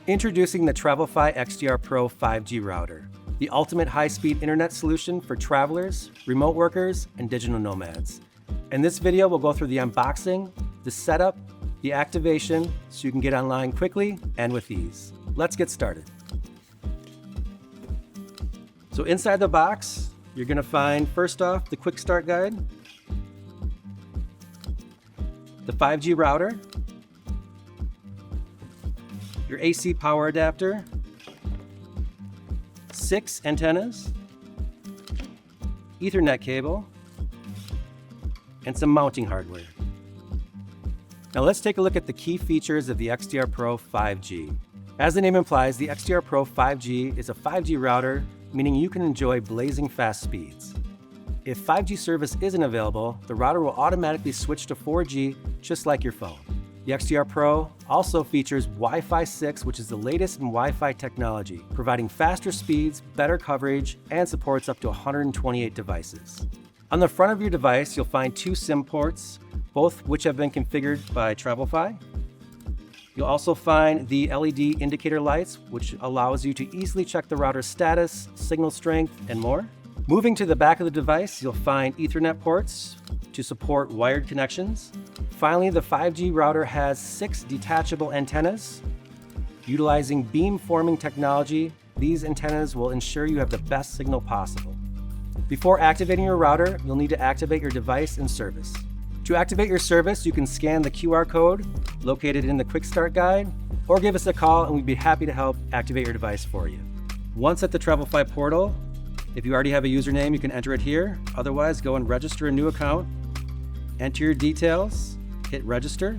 Introducing the TravlFi XTR Pro 5G router, the ultimate high-speed internet solution for travelers, remote workers, and digital nomads. In this video, we'll go through the unboxing, the setup, the activation, so you can get online quickly and with ease. Let's get started. So inside the box, you're going to find, first off, the quick start guide, the 5G router, your AC power adapter, 6 antennas, Ethernet cable, and some mounting hardware. Now let's take a look at the key features of the XTR Pro 5G. As the name implies, the XTR Pro 5G is a 5G router, meaning you can enjoy blazing fast speeds. If 5G service isn't available, the router will automatically switch to 4G, just like your phone. The XTR Pro also features Wi-Fi 6, which is the latest in Wi-Fi technology, providing faster speeds, better coverage, and supports up to 128 devices. On the front of your device, you'll find 2 SIM ports, both which have been configured by TravlFi. You'll also find the LED indicator lights, which allows you to easily check the router's status, signal strength, and more. Moving to the back of the device, you'll find Ethernet ports to support wired connections. Finally, the 5G router has 6 detachable antennas. Utilizing beam-forming technology, these antennas will ensure you have the best signal possible. Before activating your router, you'll need to activate your device and service. To activate your service, you can scan the QR code located in the Quick Start Guide, or give us a call and we'd be happy to help activate your device for you. Once at the TravlFi portal, if you already have a username, you can enter it here. Otherwise, go and register a new account, enter your details, hit register.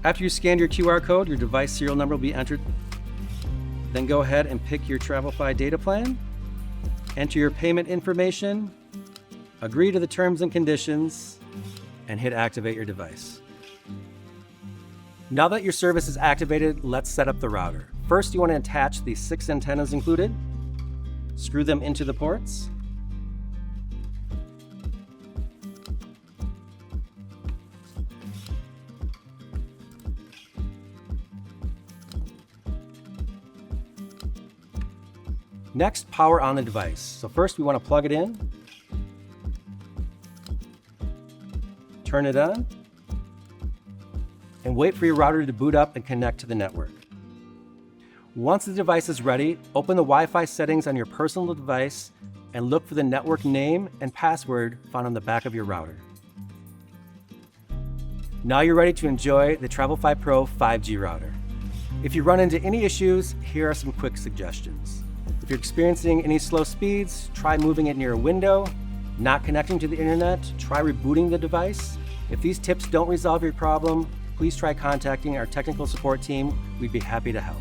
After you scan your QR code, your device serial number will be entered. Then go ahead and pick your TravlFi data plan, enter your payment information, agree to the terms and conditions, and hit activate your device. Now that your service is activated, let's set up the router. First, you want to attach the 6 antennas included. Screw them into the ports. Next, power on the device. So first we want to plug it in, turn it on, and wait for your router to boot up and connect to the network. Once the device is ready, open the Wi-Fi settings on your personal device and look for the network name and password found on the back of your router. Now you're ready to enjoy the TravlFi Pro 5G router. If you run into any issues, here are some quick suggestions. If you're experiencing any slow speeds, try moving it near a window. Not connecting to the internet, try rebooting the device. If these tips don't resolve your problem, please try contacting our technical support team. We'd be happy to help.